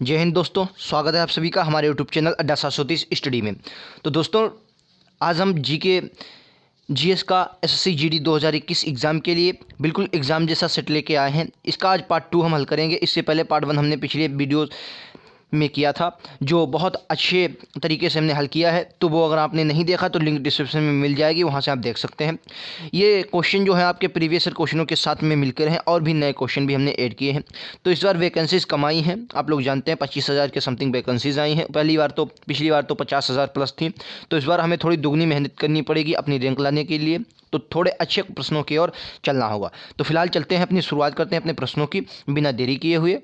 जय हिंद दोस्तों, स्वागत है आप सभी का हमारे यूट्यूब चैनल अड्डा 730 स्टडी में। तो दोस्तों, आज हम जीके जीएस का एसएससी जीडी 2021 एग्ज़ाम के लिए बिल्कुल एग्ज़ाम जैसा सेट लेके आए हैं। इसका आज पार्ट 2 हम हल करेंगे। इससे पहले पार्ट 1 हमने पिछले वीडियो में किया था, जो बहुत अच्छे तरीके से हमने हल किया है। तो वो अगर आपने नहीं देखा तो लिंक डिस्क्रिप्शन में मिल जाएगी, वहाँ से आप देख सकते हैं। ये क्वेश्चन जो है आपके प्रीवियस ईयर क्वेश्चनों के साथ में मिलकर हैं, और भी नए क्वेश्चन भी हमने ऐड किए हैं। तो इस बार वैकेंसीज कम आई हैं। आप लोग जानते हैं 25,000 के समथिंग वैकेंसीज आई हैं। पिछली बार तो 50,000 प्लस थी। तो इस बार हमें थोड़ी दुगनी मेहनत करनी पड़ेगी अपनी रैंक लाने के लिए। तो थोड़े अच्छे प्रश्नों की ओर चलना होगा। तो फिलहाल चलते हैं, अपनी शुरुआत करते हैं अपने प्रश्नों की बिना देरी किए हुए।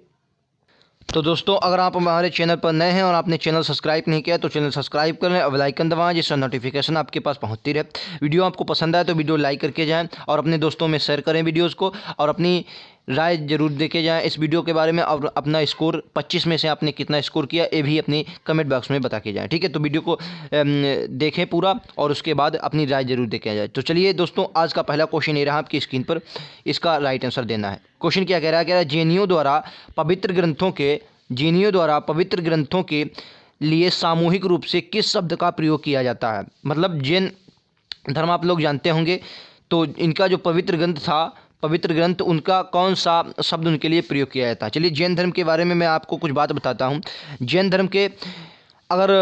तो दोस्तों, अगर आप हमारे चैनल पर नए हैं और आपने चैनल सब्सक्राइब नहीं किया तो चैनल सब्सक्राइब कर लें और बेल आइकन दबाएं, जिससे नोटिफिकेशन आपके पास पहुंचती रहे। वीडियो आपको पसंद आए तो वीडियो लाइक करके जाएं और अपने दोस्तों में शेयर करें वीडियोस को, और अपनी राय जरूर देके जाएं इस वीडियो के बारे में। और अपना स्कोर 25 में से आपने कितना स्कोर किया ये भी अपनी कमेंट बॉक्स में बता के जाएँ, ठीक है। तो वीडियो को देखें पूरा, और उसके बाद अपनी राय जरूर देके जाए। तो चलिए दोस्तों, आज का पहला क्वेश्चन ये रहा आपकी स्क्रीन पर। इसका राइट आंसर देना है। क्वेश्चन क्या कह रहा है? कह रहा है जैनियों द्वारा पवित्र ग्रंथों के लिए सामूहिक रूप से किस शब्द का प्रयोग किया जाता है। मतलब जैन धर्म आप लोग जानते होंगे, तो इनका जो पवित्र ग्रंथ उनका कौन सा शब्द उनके लिए प्रयोग किया जाता है। चलिए, जैन धर्म के बारे में मैं आपको कुछ बात बताता हूँ। जैन धर्म के अगर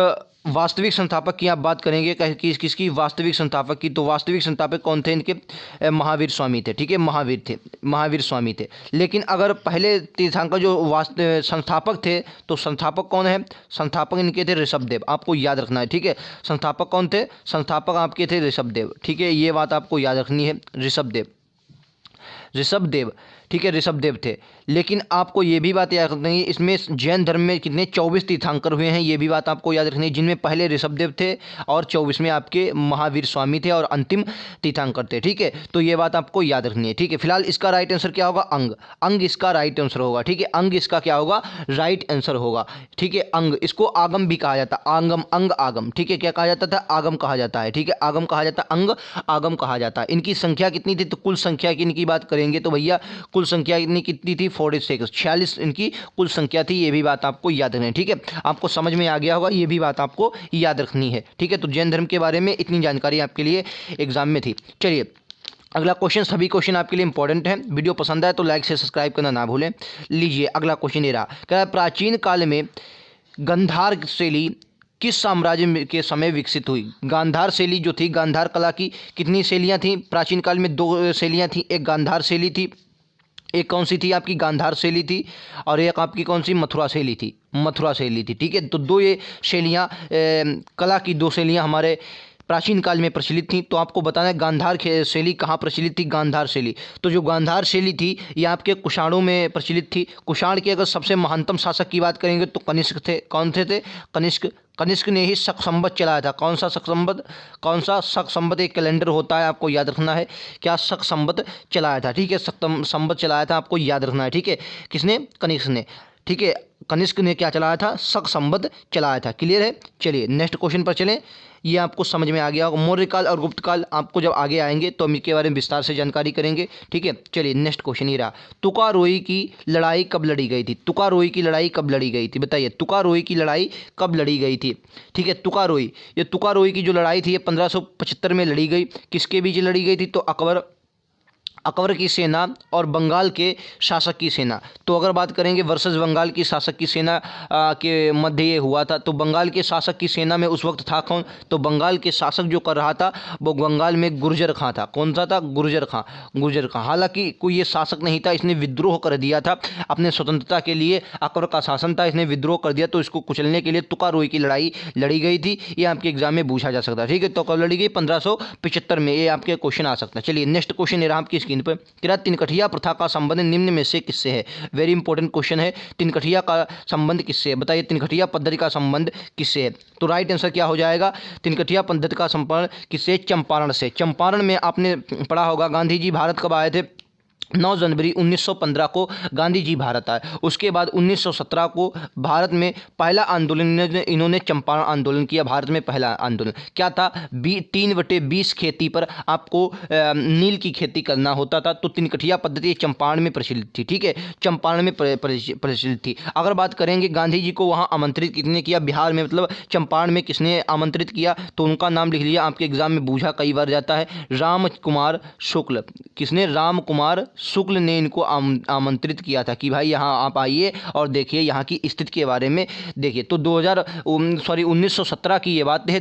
वास्तविक संस्थापक की आप बात करेंगे, किसकी वास्तविक संस्थापक की, तो वास्तविक संस्थापक कौन थे इनके? महावीर स्वामी थे, ठीक है। महावीर स्वामी थे। लेकिन अगर पहले तीर्थंकर जो संस्थापक थे, तो संस्थापक कौन है? संस्थापक इनके थे ऋषभदेव। आपको याद रखना है, ठीक है। संस्थापक कौन थे? संस्थापक आपके थे ऋषभदेव, ठीक है। ये बात आपको याद रखनी है। ऋषभदेव, ठीक है, ऋषभदेव थे। लेकिन आपको ये भी बात याद रखनी है, इसमें जैन धर्म में कितने 24 तीर्थंकर हुए हैं, ये भी बात आपको याद रखनी है। जिनमें पहले ऋषभदेव थे और 24वें आपके महावीर स्वामी थे और अंतिम तीर्थंकर थे, ठीक है। तो ये बात आपको याद रखनी है, ठीक है। फिलहाल इसका राइट आंसर क्या होगा? अंग इसका राइट आंसर होगा, ठीक है। अंग इसका क्या होगा? राइट आंसर होगा, ठीक है। अंग, इसको आगम भी कहा जाता है। अंग आगम, ठीक है। क्या कहा जाता था? आगम कहा जाता है, ठीक है। आगम कहा जाता है, अंग आगम कहा जाता है। इनकी संख्या कितनी थी? तो कुल संख्या की इनकी बात करेंगे तो भैया कुल संख्या कितनी थी? 46 इनकी कुल संख्या थी। ये भी बात आपको याद रखनी है, ठीक है। आपको समझ में आ गया होगा, ये भी बात आपको याद रखनी है, ठीक है। तो जैन धर्म के बारे में इतनी जानकारी आपके लिए एग्जाम में थी। चलिए, अगला क्वेश्चन। सभी क्वेश्चन आपके लिए इंपॉर्टेंट हैं। वीडियो पसंद आए तो लाइक से सब्सक्राइब करना ना भूलें। लीजिए, अगला क्वेश्चन ये रहा। कह रहा है प्राचीन काल में गांधार शैली किस साम्राज्य के समय विकसित हुई? गांधार शैली जो थी, गांधार कला की कितनी शैलियाँ थी प्राचीन काल में? 2 शैलियाँ थी। एक गांधार शैली थी, एक कौन सी थी आपकी? गांधार शैली थी। और एक आपकी कौन सी? मथुरा शैली थी, ठीक है। तो दो ये शैलियाँ, कला की 2 शैलियाँ हमारे प्राचीन काल में प्रचलित थी। तो आपको बताना है गांधार शैली कहाँ प्रचलित थी? गांधार शैली, तो जो गांधार शैली थी ये आपके कुषाणों में प्रचलित थी। कुषाण के अगर सबसे महानतम शासक की बात करेंगे तो कनिष्क थे। कौन थे? कनिष्क ने ही शक संवत चलाया था। कौन सा शक संवत? एक कैलेंडर होता है, आपको याद रखना है। क्या? शक संवत चलाया था, ठीक है। शक संवत चलाया था, आपको याद रखना है, ठीक है। किसने? कनिष्क ने, ठीक है। कनिष्क ने क्या चलाया था? शक संवत चलाया था। क्लियर है? चलिए नेक्स्ट क्वेश्चन पर चलें। ये आपको समझ में आ गया होगा। मौर्य काल और गुप्त काल आपको जब आगे आएंगे तो हम इसके बारे में विस्तार से जानकारी करेंगे, ठीक है। चलिए नेक्स्ट क्वेश्चन ही रहा। तुकारोई की लड़ाई कब लड़ी गई थी? तुकारोई की लड़ाई कब लड़ी गई थी? बताइए, तुकारोई की लड़ाई कब लड़ी गई थी? ठीक है, तुकारोई की जो लड़ाई थी ये 1575 में लड़ी गई। किसके बीच लड़ी गई थी? तो अकबर की सेना और बंगाल के शासक की सेना। तो अगर बात करेंगे वर्सेस बंगाल की शासक की सेना के मध्य ये हुआ था। तो बंगाल के शासक की सेना में उस वक्त था कौन? तो बंगाल के शासक जो कर रहा था वो बंगाल में गुर्जर खां था। कौन सा था? गुर्जर खां। हालांकि कोई ये शासक नहीं था, इसने विद्रोह कर दिया था अपने स्वतंत्रता के लिए। अकबर का शासन था, इसने विद्रोह कर दिया, तो इसको कुचलने के लिए तुकारोई की लड़ाई लड़ी गई थी। ये आपके एग्जाम में पूछा जा सकता है, ठीक है। तो कब लड़ी गई? 1575 में। ये आपके क्वेश्चन आ सकता है। चलिए नेक्स्ट क्वेश्चन ये रहा आपकी स्क्रीन पर। क्या तिनकठिया प्रथा का संबंध निम्न में से किससे है? वेरी इंपॉर्टेंट क्वेश्चन है। तिनकठिया का संबंध किससे है? बताइए, तिनकठिया पद्धति का संबंध किससे है? तो राइट आंसर क्या हो जाएगा? तिनकठिया पद्धति का संबंध किससे? चंपारण से। चंपारण में आपने पढ़ा होगा गांधी जी भारत कब आए थे? 9 जनवरी 1915 को गांधी जी भारत आए। उसके बाद 1917 को भारत में पहला आंदोलन इन्होंने चंपारण आंदोलन किया। भारत में पहला आंदोलन क्या था? 3/20 खेती पर आपको नील की खेती करना होता था, तो तिनकठिया पद्धति चंपारण में प्रचलित थी। ठीक है, चंपारण में प्रचलित थी। अगर बात करेंगे गांधी जी को वहाँ आमंत्रित किसने किया, बिहार में मतलब चंपारण में किसने आमंत्रित किया, तो उनका नाम लिख लिया, आपके एग्जाम में पूछा कई बार जाता है, राम कुमार शुक्ल। किसने? राम कुमार शुक्ल ने इनको आमंत्रित किया था कि भाई यहाँ आप आइए और देखिए यहाँ की स्थिति के बारे में देखिए। तो 1917 की ये बात है।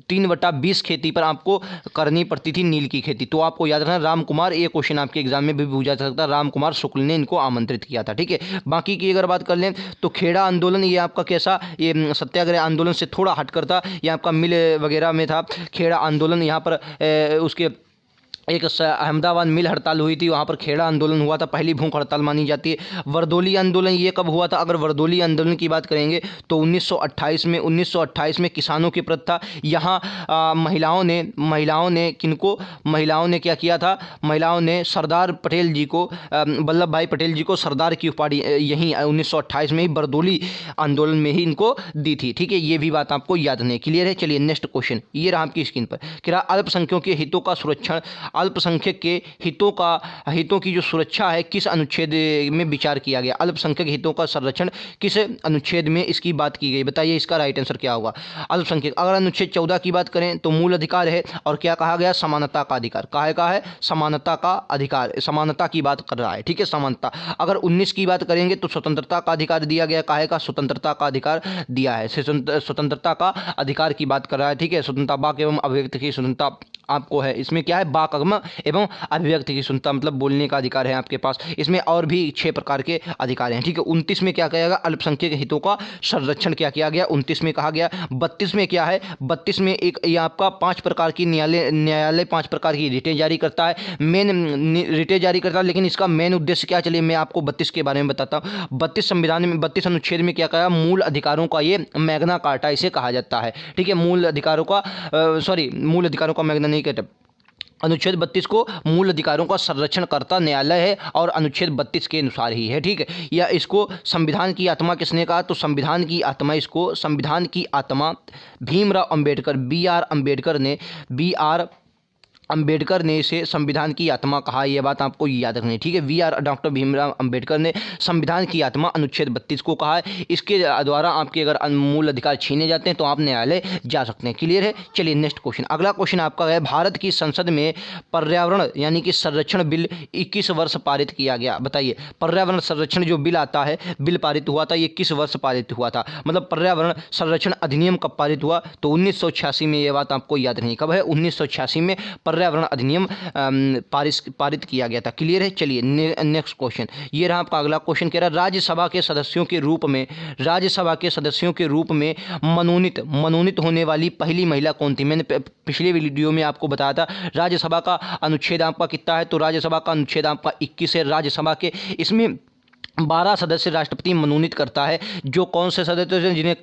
3/20 खेती पर आपको करनी पड़ती थी नील की खेती। तो आपको याद रखना राम कुमार, ये क्वेश्चन आपके एग्जाम में भी पूछा जा सकता है, राम कुमार शुक्ल ने इनको आमंत्रित किया था। ठीक है, बाकी की अगर बात कर लें तो खेड़ा आंदोलन, ये आपका कैसा, ये सत्याग्रह आंदोलन से थोड़ा हटकर था, ये आपका मिल वगैरह में था खेड़ा आंदोलन। यहाँ पर उसके एक अहमदाबाद मिल हड़ताल हुई थी, वहाँ पर खेड़ा आंदोलन हुआ था, पहली भूख हड़ताल मानी जाती है। वर्दोली आंदोलन ये कब हुआ था? अगर वर्दोली आंदोलन की बात करेंगे तो 1928 में किसानों की प्रतिनिधि था। यहाँ महिलाओं ने किनको, महिलाओं ने क्या किया था? महिलाओं ने सरदार पटेल जी को, वल्लभ भाई पटेल जी को सरदार की उपाधि यहीं 1928 में ही बरदोली आंदोलन में ही इनको दी थी। ठीक है, ये भी बात आपको याद नहीं। क्लियर है? चलिए नेक्स्ट क्वेश्चन ये रहा आपकी स्क्रीन पर, कि अल्पसंख्यकों के हितों का सुरक्षण, अल्पसंख्यक के हितों की जो सुरक्षा है किस अनुच्छेद में विचार किया गया? अल्पसंख्यक हितों का संरक्षण किस अनुच्छेद में इसकी बात की गई? बताइए इसका राइट आंसर क्या होगा? अल्पसंख्यक, अगर अनुच्छेद 14 की बात करें तो मूल अधिकार है, और क्या कहा गया? समानता का अधिकार। कहा है समानता का अधिकार, समानता की बात कर रहा है। ठीक है, समानता। अगर 19 की बात करेंगे तो स्वतंत्रता का अधिकार दिया गया। का स्वतंत्रता का अधिकार दिया है, स्वतंत्रता का अधिकार की बात कर रहा है। ठीक है, स्वतंत्रता, वाक एवं अभिव्यक्ति की स्वतंत्रता आपको है। इसमें क्या है? वाक एवं अभिव्यक्ति की स्वतंत्रता, मतलब बोलने का अधिकार है आपके पास। इसमें और भी 6 प्रकार के अधिकार हैं। ठीक है, 29 में क्या कहा गया? अल्पसंख्यक हितों का संरक्षण क्या किया गया? 29 में कहा गया। 32 में क्या है? 32 में एक ये आपका 5 प्रकार की न्यायालय 5 प्रकार की रिटें जारी करता है, मेन रिटें जारी करता है। लेकिन इसका मेन उद्देश्य क्या? चलिए मैं आपको 32 के बारे में बताता हूँ। 32 संविधान में 32 अनुच्छेद में क्या कहा? मूल अधिकारों का ये मैग्ना कार्टा इसे कहा जाता है। ठीक है, मूल अधिकारों का मैग्ना नहीं कहते। अनुच्छेद 32 को मूल अधिकारों का संरक्षण करता न्यायालय है, और अनुच्छेद 32 के अनुसार ही है। ठीक है, या इसको संविधान की आत्मा किसने कहा? तो संविधान की आत्मा भीमराव अंबेडकर, अंबेडकर ने इसे संविधान की आत्मा कहा। यह बात आपको याद रखनी है। ठीक है, डॉक्टर भीमराव अंबेडकर ने संविधान की आत्मा अनुच्छेद 32 को कहा है। इसके द्वारा आपके अगर मूल अधिकार छीने जाते हैं तो आप न्यायालय जा सकते हैं। क्लियर है? चलिए नेक्स्ट क्वेश्चन, अगला क्वेश्चन आपका है, भारत की संसद में पर्यावरण यानी कि संरक्षण बिल 21 वर्ष पारित किया गया। बताइए, पर्यावरण संरक्षण जो बिल आता है, बिल पारित हुआ था, ये किस वर्ष पारित हुआ था? मतलब पर्यावरण संरक्षण अधिनियम कब पारित हुआ? तो 1986 में। यह बात आपको याद नहीं, कब है? 1986 में पर्यावरण अधिनियम पारित किया गया था। क्लियर है? चलिए नेक्स्ट क्वेश्चन ये रहा आपका अगला क्वेश्चन, कह रहा है राज्यसभा के सदस्यों के रूप में मनोनीत होने वाली पहली महिला कौन थी? मैंने पिछले वीडियो में आपको बताया था। राज्यसभा का अनुच्छेद आपका कितना है? तो राज्यसभा का अनुच्छेद आपका 21 है। राज्यसभा के इसमें 12 सदस्य राष्ट्रपति मनोनीत करता है। जो कौन से सदस्य हैं? जिन्हें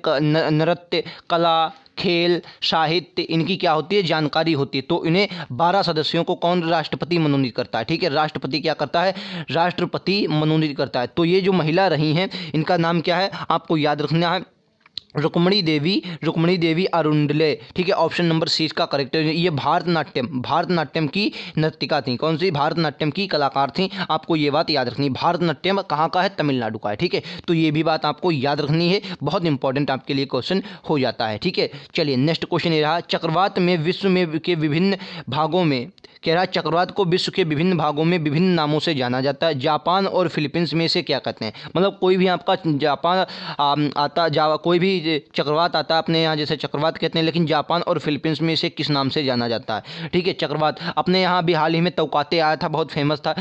नृत्य, कला, खेल, साहित्य इनकी क्या होती है? जानकारी होती है। तो इन्हें 12 सदस्यों को कौन राष्ट्रपति मनोनीत करता है? ठीक है, राष्ट्रपति क्या करता है? राष्ट्रपति मनोनीत करता है। तो ये जो महिला रही हैं इनका नाम क्या है? आपको याद रखना है, रुक्मणी देवी अरुंडले। ठीक है, ऑप्शन नंबर सी इसका करेक्ट है। ये भारतनाट्यम की नर्तिका थी। कौन सी? भारतनाट्यम की कलाकार थी। आपको ये बात याद रखनी है। भारतनाट्यम कहाँ का है? तमिलनाडु का है। ठीक है, तो ये भी बात आपको याद रखनी है, बहुत इंपॉर्टेंट आपके लिए क्वेश्चन हो जाता है। ठीक है, चलिए नेक्स्ट क्वेश्चन ये रहा, चक्रवात में विश्व में के विभिन्न भागों में, कह रहा है चक्रवात को विश्व के विभिन्न भागों में विभिन्न नामों से जाना जाता है। जापान और फिलीपींस में से क्या कहते हैं? मतलब कोई भी आपका जापान आता, कोई भी चक्रवात आता है अपने यहाँ, जैसे चक्रवात कहते हैं, लेकिन जापान और फिलीपींस में से किस नाम से जाना जाता है? ठीक है, चक्रवात अपने यहाँ भी हाल ही में तौकाते आया था, बहुत फेमस था।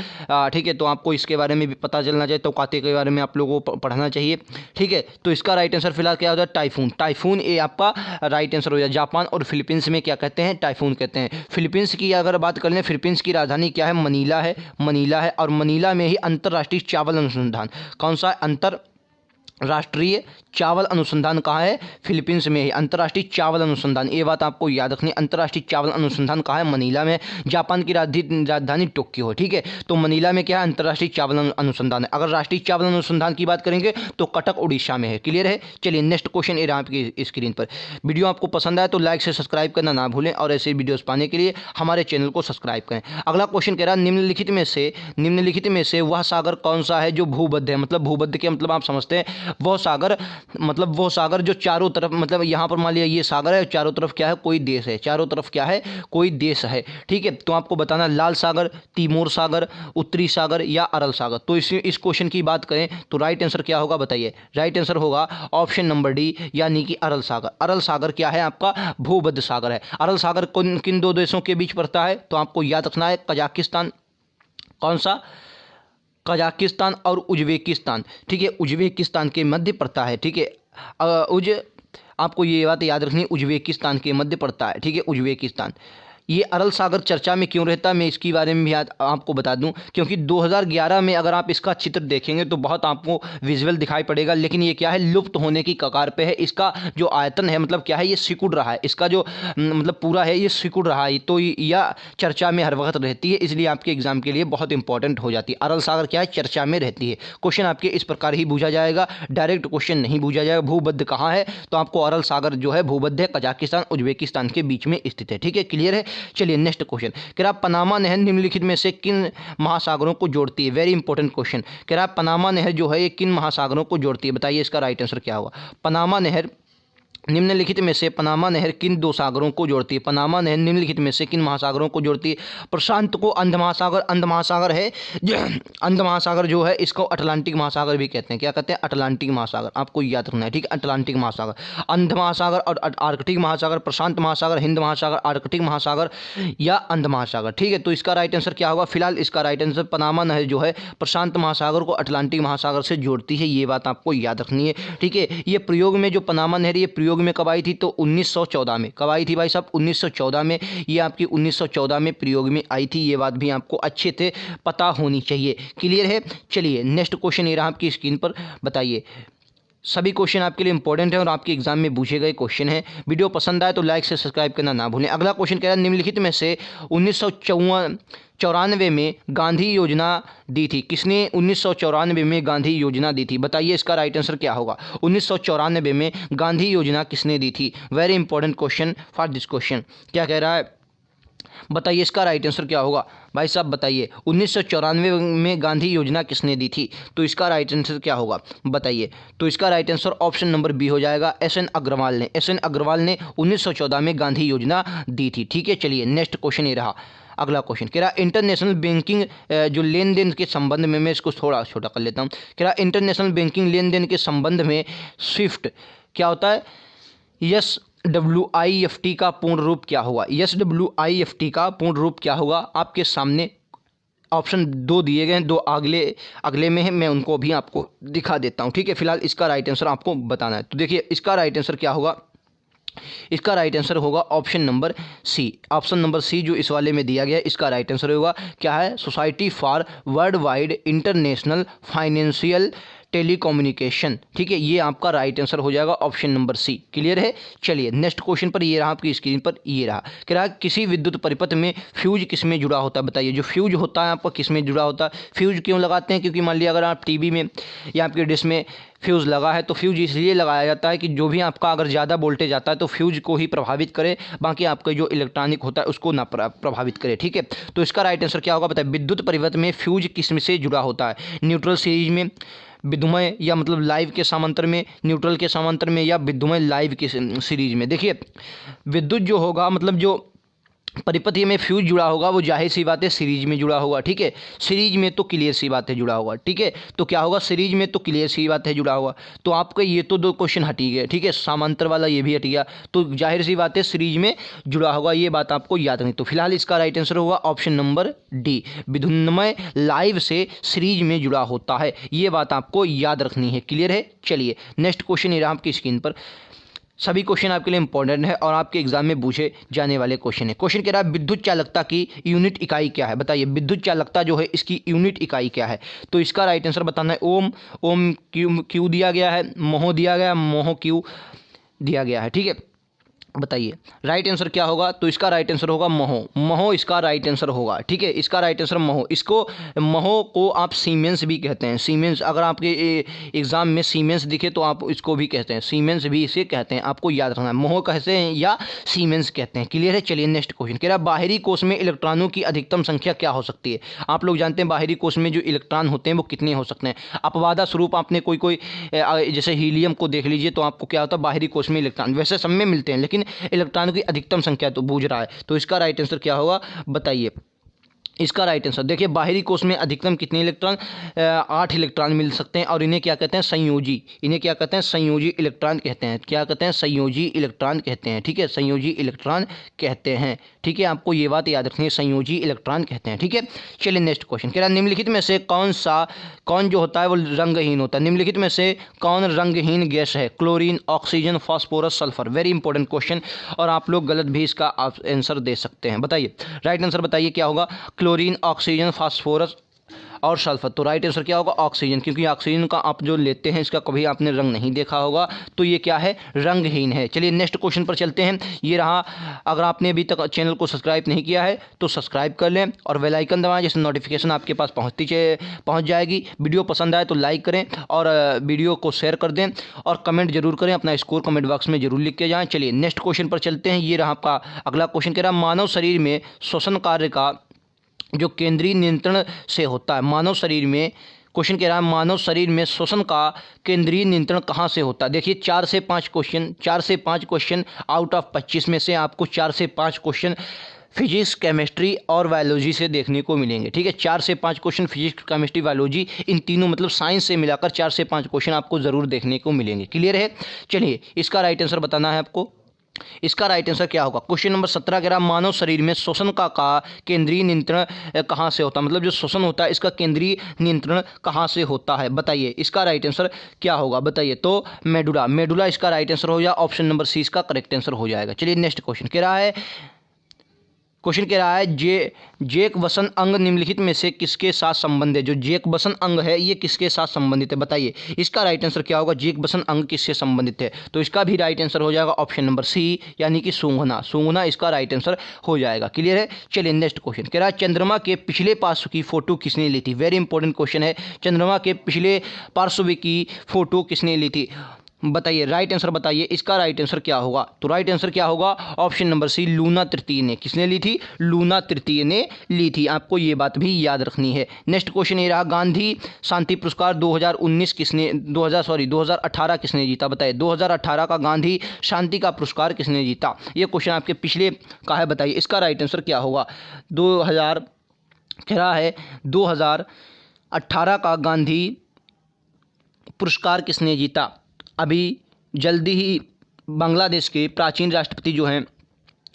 ठीक है, तो आपको इसके बारे में भी पता चलना चाहिए, तौकाते के बारे में आप लोगों को पढ़ना चाहिए। ठीक है, तो इसका राइट आंसर फिलहाल क्या होता है? टाइफून ये आपका राइट आंसर हो जाए। जापान और फिलीपींस में क्या कहते हैं? टाइफून कहते हैं। फिलीपींस की अगर बात कर लें, फिलीपींस की राजधानी क्या है? मनीला है। और मनीला में ही अंतर्राष्ट्रीय चावल अनुसंधान, कौन सा? राष्ट्रीय चावल अनुसंधान कहाँ है? फिलीपींस में है। अंतर्राष्ट्रीय चावल अनुसंधान, ये बात आपको याद रखनी है। अंतर्राष्ट्रीय चावल अनुसंधान कहाँ है? मनीला में। जापान की राजधानी टोक्यो है, ठीक है। तो मनीला में क्या है? अंतर्राष्ट्रीय चावल अनुसंधान है। अगर राष्ट्रीय चावल अनुसंधान की बात करेंगे तो कटक उड़ीसा में है। क्लियर है? चलिए नेक्स्ट क्वेश्चन ये रहा आपकी स्क्रीन पर। वीडियो आपको पसंद आए तो लाइक से सब्सक्राइब करना ना भूलें और ऐसे वीडियोस पाने के लिए हमारे चैनल को सब्सक्राइब करें। अगला क्वेश्चन कह रहा है निम्नलिखित में से वह सागर कौन सा है जो भूबद्ध है? मतलब भूबद्ध के मतलब आप समझते हैं वो सागर, मतलब वो सागर जो चारों तरफ, मतलब यहाँ पर मान लिया ये सागर है, चारों तरफ क्या है? कोई देश है। चारों तरफ क्या है? कोई देश है, ठीक है। तो आपको बताना लाल सागर, तिमोर सागर, उत्तरी सागर या अरल सागर। तो इस क्वेश्चन की बात करें तो राइट आंसर क्या होगा बताइए? राइट आंसर होगा ऑप्शन नंबर डी, यानी कि अरल सागर। अरल सागर क्या है? आपका भूमध्य सागर है। अरल सागर किन दो देशों के बीच पड़ता है? तो आपको याद रखना है कजाकिस्तान, कौन सा? कजाकिस्तान और उज्बेकिस्तान, ठीक है। उज्बेकिस्तान के मध्य पड़ता है, ठीक है। आपको ये बात याद रखनी, उज्बेकिस्तान के मध्य पड़ता है, ठीक है, उज्बेकिस्तान। ये अरल सागर चर्चा में क्यों रहता है, मैं इसके बारे में भी आपको बता दूं, क्योंकि 2011 में अगर आप इसका चित्र देखेंगे तो बहुत आपको विजुअल दिखाई पड़ेगा, लेकिन ये क्या है? लुप्त होने की कगार पे है। इसका जो आयतन है, मतलब क्या है? ये सिकुड़ रहा है। इसका जो मतलब पूरा है ये सिकुड़ रहा है, तो यह चर्चा में हर वक्त रहती है, इसलिए आपके एग्जाम के लिए बहुत इंपॉर्टेंट हो जाती है। अरल सागर क्या है? चर्चा में रहती है। क्वेश्चन आपके इस प्रकार ही पूछा जाएगा, डायरेक्ट क्वेश्चन नहीं पूछा जाएगा। भूमध्य कहाँ है? तो आपको अरल सागर जो है भूमध्य कजाकिस्तान उज्बेकिस्तान के बीच में स्थित है, ठीक है। क्लियर है? चलिए नेक्स्ट क्वेश्चन कह रहा पनामा नहर निम्नलिखित में से किन महासागरों को जोड़ती है? वेरी इंपॉर्टेंट क्वेश्चन कह रहा पनामा नहर जो है ये किन महासागरों को जोड़ती है? बताइए इसका राइट आंसर क्या होगा? पनामा नहर निम्नलिखित में से पनामा नहर किन दो सागरों को जोड़ती है? पनामा नहर निम्नलिखित में से किन महासागरों को जोड़ती है? प्रशांत को अंध महासागर है जो अंध महासागर जो है इसको अटलांटिक महासागर भी कहते हैं। क्या कहते हैं? अटलांटिक महासागर। आपको याद रखना है, ठीक है। अटलांटिक महासागर, अंध महासागर और आर्कटिक महासागर, प्रशांत महासागर, हिंद महासागर, आर्कटिक महासागर या अंध महासागर, ठीक है। तो इसका राइट आंसर क्या होगा? फिलहाल इसका राइट आंसर पनामा नहर जो है प्रशांत महासागर को अटलांटिक महासागर से जोड़ती है, ये बात आपको याद रखनी है, ठीक है। ये प्रयोग में जो पनामा नहर ये प्रयोग में कब आई थी? तो 1914 में। कब आई थी भाई साहब? 1914 में। ये आपकी 1914 में प्रयोग में आई थी, ये बात भी आपको अच्छे से पता होनी चाहिए। क्लियर है? चलिए नेक्स्ट क्वेश्चन ये रहा आपकी स्क्रीन पर। बताइए, सभी क्वेश्चन आपके लिए इंपॉर्टेंट है और आपके एग्जाम में पूछे गए क्वेश्चन है। वीडियो पसंद आए तो लाइक से सब्सक्राइब करना ना भूलें। अगला क्वेश्चन कह रहा है निम्नलिखित में से 1994 में गांधी योजना दी थी किसने? 1994 में गांधी योजना दी थी। बताइए इसका राइट आंसर क्या होगा? 1994 में गांधी योजना किसने दी थी? Very important question for this question. क्या कह रहा है? बताइए इसका राइट आंसर क्या होगा भाई साहब? बताइए 1994 में गांधी योजना किसने दी थी? तो इसका राइट आंसर क्या होगा बताइए? तो इसका right answer option number B हो जाएगा, एस.एन. अग्रवाल ने। एस.एन. अग्रवाल ने 1914 में गांधी योजना दी थी, ठीक है। चलिए नेक्स्ट क्वेश्चन ये रहा। अगला क्वेश्चन कह रहा इंटरनेशनल बैंकिंग जो लेन देन के संबंध में, मैं इसको थोड़ा छोटा कर लेता हूँ। कह रहा इंटरनेशनल बैंकिंग लेन देन के संबंध में स्विफ्ट क्या होता है? SWIFT का पूर्ण रूप क्या होगा? SWIFT का पूर्ण रूप क्या होगा? आपके सामने ऑप्शन 2 दिए गए हैं, 2 अगले में है, मैं उनको भी आपको दिखा देता हूं, ठीक है। फिलहाल इसका राइट आंसर आपको बताना है। तो देखिए इसका राइट आंसर क्या होगा? इसका राइट आंसर होगा option number C. Option number C जो इस वाले में दिया गया है इसका राइट आंसर होगा क्या है? Society for world wide international financial telecommunication, ठीक है। ये आपका राइट आंसर हो जाएगा ऑप्शन नंबर सी। क्लियर है? चलिए नेक्स्ट क्वेश्चन पर ये रहा आपकी स्क्रीन पर, ये रहा कह रहा किसी विद्युत परिपथ में फ्यूज किस में जुड़ा होता है? बताइए जो फ्यूज होता है आपका किस में जुड़ा होता है? फ्यूज क्यों लगाते हैं? क्योंकि मान लिया अगर आप टीवी में या आपके डिश में फ्यूज़ लगा है तो फ्यूज इसलिए लगाया जाता है कि जो भी आपका अगर ज़्यादा वोल्टेज आता है तो फ्यूज को ही प्रभावित करे, बाकी आपका जो इलेक्ट्रॉनिक होता है उसको ना प्रभावित करे, ठीक है। तो इसका राइट आंसर क्या होगा बताइए? विद्युत परिपथ में फ्यूज किस में से जुड़ा होता है? न्यूट्रल सीरीज में, विद्युमय या मतलब लाइव के समांतर में, न्यूट्रल के समांतर में या विद्युमय लाइव की सीरीज में। देखिए विद्युत जो होगा मतलब जो परिपथी में फ्यूज जुड़ा होगा वो जाहिर सी बात है सीरीज में जुड़ा होगा, ठीक है। सीरीज में तो क्लियर सी बात है जुड़ा होगा, ठीक है। तो क्या होगा? सीरीज में तो क्लियर सी बात है जुड़ा होगा। तो आपका ये तो 2 क्वेश्चन हट ही गए, ठीक है। समांतर वाला ये भी हट गया, तो जाहिर सी बात है सीरीज में जुड़ा होगा, ये बात आपको याद नहीं। तो फिलहाल इसका राइट आंसर होगा ऑप्शन नंबर डी, विद्युन्मय लाइव से सीरीज में जुड़ा होता है, ये बात आपको याद रखनी है। क्लियर है? चलिए नेक्स्ट क्वेश्चन ये रहा आपकी स्क्रीन पर। सभी क्वेश्चन आपके लिए इंपॉर्टेंट है और आपके एग्जाम में पूछे जाने वाले क्वेश्चन है। क्वेश्चन कह रहा है विद्युत चालकता की यूनिट इकाई क्या है, बताइए विद्युत चालकता जो है इसकी यूनिट इकाई क्या है। तो इसका राइट आंसर बताना है ओम। ओम क्यू दिया गया है, मोह दिया गया, मोह क्यू दिया गया है, ठीक है। बताइए राइट आंसर क्या होगा। तो इसका राइट आंसर होगा महो। महो इसका राइट आंसर होगा, ठीक है। इसका राइट आंसर महो। इसको महो को आप सीमेंस भी कहते हैं। सीमेंस अगर आपके एग्जाम में सीमेंस दिखे तो आप इसको भी कहते हैं, सीमेंस भी इसे कहते हैं, आपको याद रखना है। महो कहते हैं या सीमेंस कहते हैं। क्लियर है। चलिए नेक्स्ट क्वेश्चन कह रहा है बाहरी कोष में इलेक्ट्रॉनों की अधिकतम संख्या क्या हो सकती है। आप लोग जानते हैं बाहरी कोष में जो इलेक्ट्रॉन होते हैं वो कितने हो सकते हैं। अपवादा स्वरूप आपने कोई जैसे हीलियम को देख लीजिए तो आपको क्या होता है बाहरी कोष में इलेक्ट्रॉन वैसे सब में मिलते हैं, लेकिन इलेक्ट्रॉनों की अधिकतम संख्या तो पूछ रहा है। तो इसका राइट आंसर क्या होगा बताइए। इसका राइट आंसर देखिए बाहरी कोष में अधिकतम कितने इलेक्ट्रॉन, 8 इलेक्ट्रॉन मिल सकते हैं और इन्हें क्या कहते हैं संयोजी। इन्हें क्या कहते हैं संयोजी इलेक्ट्रॉन कहते हैं। क्या कहते हैं संयोजी इलेक्ट्रॉन कहते हैं, ठीक है। संयोजी इलेक्ट्रॉन कहते हैं, ठीक है। आपको ये बात याद रखनी है, संयोजी इलेक्ट्रॉन कहते हैं, ठीक है। चलिए नेक्स्ट क्वेश्चन कह रहा है निम्नलिखित में से कौन जो होता है वो रंगहीन होता है। निम्नलिखित में से कौन रंगहीन गैस है। Chlorine, oxygen, phosphorus, sulphur. Very important question और आप लोग गलत भी इसका आंसर दे सकते हैं। बताइए राइट आंसर बताइए क्या होगा। क्लोरीन, ऑक्सीजन, फास्फोरस और सल्फर। तो राइट आंसर क्या होगा ऑक्सीजन, क्योंकि ऑक्सीजन का आप जो लेते हैं इसका कभी आपने रंग नहीं देखा होगा, तो ये क्या है रंगहीन है। चलिए नेक्स्ट क्वेश्चन पर चलते हैं। ये रहा, अगर आपने अभी तक चैनल को सब्सक्राइब नहीं किया है तो सब्सक्राइब कर लें और बेल आइकन दबाएं, जिससे नोटिफिकेशन आपके पास पहुंच जाएगी। वीडियो पसंद आए तो लाइक करें और वीडियो को शेयर कर दें और कमेंट जरूर करें। अपना स्कोर कमेंट बॉक्स में जरूर लिख के जाएँ। चलिए नेक्स्ट क्वेश्चन पर चलते हैं। ये रहा आपका अगला क्वेश्चन कह रहा है मानव शरीर में श्वसन कार्य का जो केंद्रीय नियंत्रण से होता है। मानव शरीर में क्वेश्चन कह रहा है मानव शरीर में श्वसन का केंद्रीय नियंत्रण कहाँ से होता है। देखिए 4 से 5 क्वेश्चन आउट ऑफ 25 में से आपको 4 से 5 क्वेश्चन फिजिक्स, केमिस्ट्री और बायोलॉजी से देखने को मिलेंगे, ठीक है। 4 से 5 क्वेश्चन फिजिक्स, केमिस्ट्री, बायोलॉजी इन तीनों मतलब साइंस से मिलाकर 4 से 5 क्वेश्चन आपको ज़रूर देखने को मिलेंगे। क्लियर है। चलिए इसका राइट आंसर बताना है आपको। इसका राइट आंसर क्या होगा। क्वेश्चन नंबर 17 कह रहा है मानव शरीर में श्वसन का केंद्रीय नियंत्रण कहाँ से होता है, मतलब जो श्वसन होता है इसका केंद्रीय नियंत्रण कहाँ से होता है। बताइए इसका राइट आंसर क्या होगा। बताइए तो मेडुला इसका राइट आंसर हो जाएगा। ऑप्शन नंबर सी इसका करेक्ट आंसर हो जाएगा। चलिए नेक्स्ट क्वेश्चन कह रहा है जेक वसन अंग निम्नलिखित में से किसके साथ संबंधित है। जो जेक वसन अंग है ये किसके साथ संबंधित है। बताइए इसका राइट आंसर क्या होगा। जेक वसन अंग किससे संबंधित है। तो इसका भी राइट आंसर हो जाएगा ऑप्शन नंबर सी, यानी कि सूंघना इसका राइट आंसर हो जाएगा। क्लियर है। चलिए नेक्स्ट क्वेश्चन कह रहा है चंद्रमा के पिछले पार्श्व की फोटो किसने ली थी। वेरी इंपॉर्टेंट क्वेश्चन है। चंद्रमा के पिछले पार्श्व की फोटो किसने ली थी। बताइए राइट आंसर बताइए। इसका राइट आंसर क्या होगा। तो राइट आंसर क्या होगा ऑप्शन नंबर सी, लूना तृतीय ने। किसने ली थी। लूना तृतीय ने ली थी। आपको ये बात भी याद रखनी है। नेक्स्ट क्वेश्चन ये रहा गांधी शांति पुरस्कार 2018 किसने जीता। बताइए 2018 का गांधी शांति का पुरस्कार किसने जीता। ये क्वेश्चन आपके पिछले का है। बताइए इसका राइट आंसर क्या होगा। 2018 का गांधी पुरस्कार किसने जीता। अभी जल्दी ही बांग्लादेश के प्राचीन राष्ट्रपति जो हैं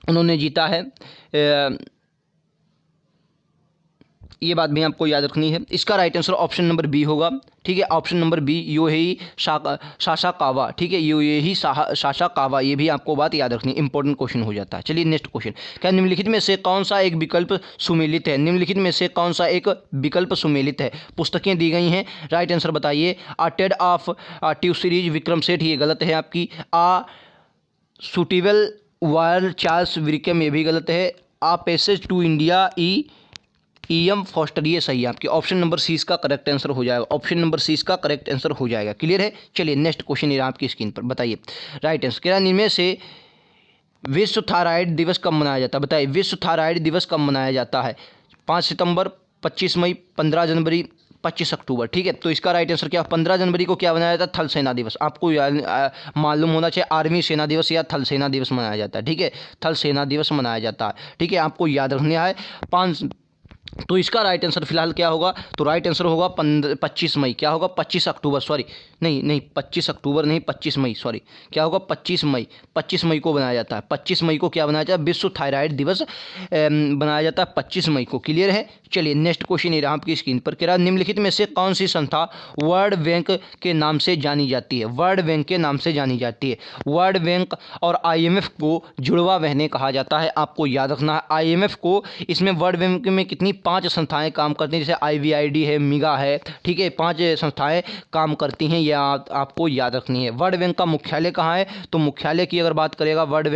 उन्होंने जीता है। ये बात भी आपको याद रखनी है। इसका right answer option number B होगा, ठीक है। Option number B UAE Sasakawa, ठीक है। यूएई सासाकावा, ये भी आपको बात याद रखनी, इंपॉर्टेंट क्वेश्चन हो जाता है। चलिए नेक्स्ट क्वेश्चन क्या निम्नलिखित में से कौन सा एक विकल्प सुमेलित है। निम्नलिखित में से कौन सा एक विकल्प सुमेलित है। पुस्तकें दी गई हैं, राइट आंसर बताइए। Tale of two cities Vikram Seth, ये गलत है आपकी। सुटेबल वायर चार्ल्स विक्रम, ये भी गलत है। Passage to India EM Forster, ये सही है आपकी। ऑप्शन नंबर सी इसका करेक्ट आंसर हो जाएगा। ऑप्शन नंबर सी इसका करेक्ट आंसर हो जाएगा। क्लियर है। चलिए नेक्स्ट क्वेश्चन ये आपकी स्क्रीन पर। बताइए राइट आंसर क्या इनमें से विश्व थायराइड दिवस कब मनाया जाता है। बताइए विश्व थायराइड दिवस कब मनाया जाता है। 5 सितंबर, 25 मई, 15 जनवरी, 25 अक्टूबर, ठीक है। तो इसका राइट आंसर क्या। 15 जनवरी को क्या मनाया जाता है। थल सेना दिवस। आपको मालूम होना चाहिए आर्मी सेना दिवस या थल सेना दिवस मनाया जाता है, ठीक है। थल सेना दिवस मनाया जाता है, ठीक है। आपको याद रखना है। तो इसका राइट आंसर फिलहाल क्या होगा, तो राइट आंसर होगा 25 मई। क्या होगा, 25 अक्टूबर, सॉरी नहीं 25 अक्टूबर नहीं, 25 मई, सॉरी क्या होगा, 25 मई। 25 मई को बनाया जाता है, 25 मई को क्या बनाया जाता है, विश्व थायराइड दिवस बनाया जाता है 25 मई को। क्लियर है। चलिए नेक्स्ट क्वेश्चन ये रहा आपकी स्क्रीन पर। कह रहा निम्नलिखित में से कौन सी संस्था वर्ल्ड बैंक के नाम से जानी जाती है, वर्ल्ड बैंक के नाम से जानी जाती है। वर्ल्ड बैंक और IMF को जुड़वा बहने कहा जाता है, आपको याद रखना है। IMF को, इसमें वर्ल्ड बैंक में कितनी 5 संस्थाएं काम करती हैं, जैसे IVID है, मिगा है, ठीक है, 5 संस्थाएं काम करती हैं, यह आपको याद रखनी है। वर्ल्ड बैंक का मुख्यालय कहाँ है, तो मुख्यालय की अगर बात करेगा वर्ल्ड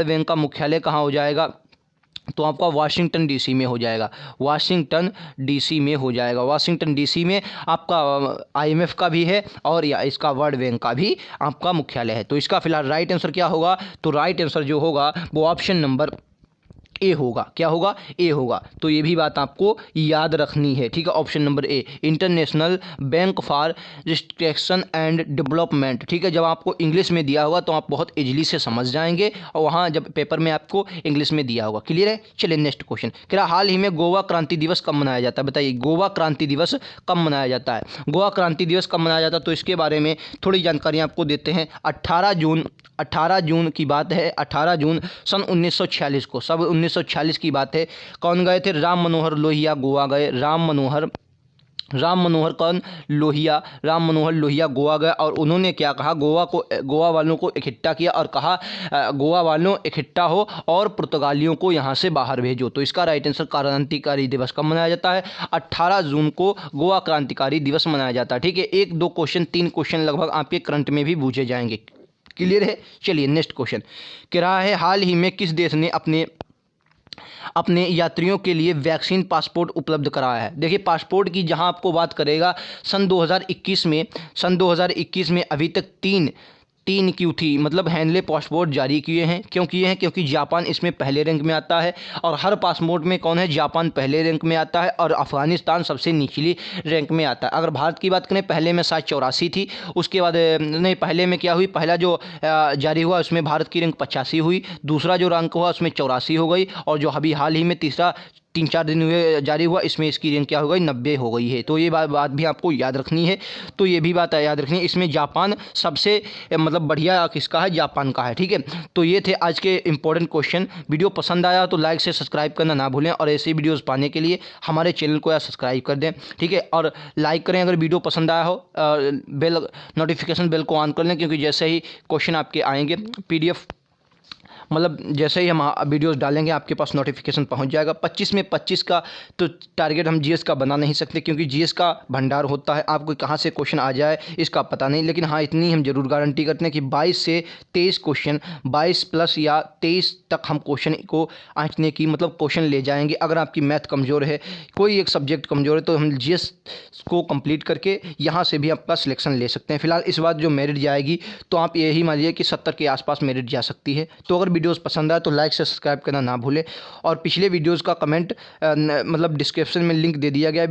बैंक का मुख्यालय कहाँ हो जाएगा, तो आपका वाशिंगटन DC में हो जाएगा, वाशिंगटन DC में हो जाएगा। वाशिंगटन DC में आपका IMF का भी है और या इसका वर्ल्ड बैंक का भी आपका मुख्यालय है। तो इसका फिलहाल राइट आंसर क्या होगा, तो राइट आंसर जो होगा वो ऑप्शन नंबर ए होगा। क्या होगा, ए होगा। तो ये भी बात आपको याद रखनी है, ठीक है। Option number A, international bank for restriction and development, ठीक है। जब आपको इंग्लिश में दिया होगा तो आप बहुत इजीली से समझ जाएंगे, और वहाँ जब पेपर में आपको इंग्लिश में दिया होगा। क्लियर है। चलिए नेक्स्ट क्वेश्चन। क्या हाल ही में गोवा क्रांति दिवस कब मनाया जाता है, बताइए गोवा क्रांति दिवस कब मनाया जाता है। गोवा क्रांति दिवस कब मनाया जाता है, तो इसके बारे में थोड़ी जानकारी आपको देते हैं। 18 जून की बात है, 18 जून सन 1946 को, सब 1946 की बात है। कौन गए थे, राम मनोहर लोहिया गोवा गए। राम मनोहर कौन, लोहिया, राम मनोहर लोहिया गोवा गए, और उन्होंने क्या कहा, गोवा वालों को इकट्ठा किया और कहा गोवा वालों इकट्ठा हो और पुर्तगालियों को यहाँ से बाहर भेजो। तो इसका राइट आंसर क्रांतिकारी दिवस कब मनाया जाता है, 18 जून को गोवा क्रांतिकारी दिवस मनाया जाता है, ठीक है। 1 2 क्वेश्चन 3 क्वेश्चन लगभग आपके करंट में भी पूछे जाएंगे। क्लियर है। चलिए नेक्स्ट क्वेश्चन। कह रहा है हाल ही में किस देश ने अपने यात्रियों के लिए वैक्सीन पासपोर्ट उपलब्ध कराया है। देखिए पासपोर्ट की जहां आपको बात करेगा, सन 2021 में अभी तक तीन क्यों थी, मतलब हैंडले पासपोर्ट जारी किए हैं। क्यों किए हैं, क्योंकि जापान इसमें पहले रैंक में आता है, और हर पासपोर्ट में कौन है, जापान पहले रैंक में आता है, और अफगानिस्तान सबसे निचली रैंक में आता है। अगर भारत की बात करें, पहले में शायद 84 थी, उसके बाद नहीं, पहले में क्या हुई, पहला जो जारी हुआ उसमें भारत की रैंक 85 हुई, दूसरा जो रैंक हुआ उसमें 84 हो गई, और जो अभी हाल ही में तीसरा 3-4 दिन हुए जारी हुआ, इसमें इसकी रैंक क्या हो गई, 90 हो गई है। तो ये बात भी आपको याद रखनी है। तो ये भी बात याद रखनी है, इसमें जापान सबसे मतलब बढ़िया किसका है, जापान का है, ठीक है। तो ये थे आज के इंपॉर्टेंट क्वेश्चन। वीडियो पसंद आया तो लाइक से सब्सक्राइब करना ना भूलें, और ऐसे वीडियोज़ पाने के लिए हमारे चैनल को सब्सक्राइब कर दें, ठीक है। और लाइक करें अगर वीडियो पसंद आया हो, नोटिफिकेशन बेल को ऑन कर लें, क्योंकि जैसे ही क्वेश्चन आपके आएंगे PDF, मतलब जैसे ही हम वीडियोस डालेंगे आपके पास नोटिफिकेशन पहुंच जाएगा। 25 में 25 का तो टारगेट हम GS का बना नहीं सकते, क्योंकि GS का भंडार होता है, आपको कहां से क्वेश्चन आ जाए इसका पता नहीं। लेकिन हाँ, इतनी हम जरूर गारंटी करते हैं कि 22 से 23 क्वेश्चन, 22 प्लस या 23 तक हम क्वेश्चन को आंकने की, मतलब क्वेश्चन ले जाएंगे। अगर आपकी मैथ कमज़ोर है, कोई एक सब्जेक्ट कमज़ोर है, तो हम GS को कंप्लीट करके यहाँ से भी आपका सिलेक्शन ले सकते हैं। फिलहाल इस बार जो मेरिट जाएगी, तो आप यही मान लीजिए कि 70 के आसपास मेरिट जा सकती है। तो अगर वीडियोस पसंद आए तो लाइक से सब्सक्राइब करना ना भूलें, और पिछले वीडियोस का कमेंट मतलब डिस्क्रिप्शन में लिंक दे दिया गया है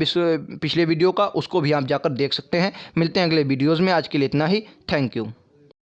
पिछले वीडियो का, उसको भी आप जाकर देख सकते हैं। मिलते हैं अगले वीडियोस में, आज के लिए इतना ही। Thank you.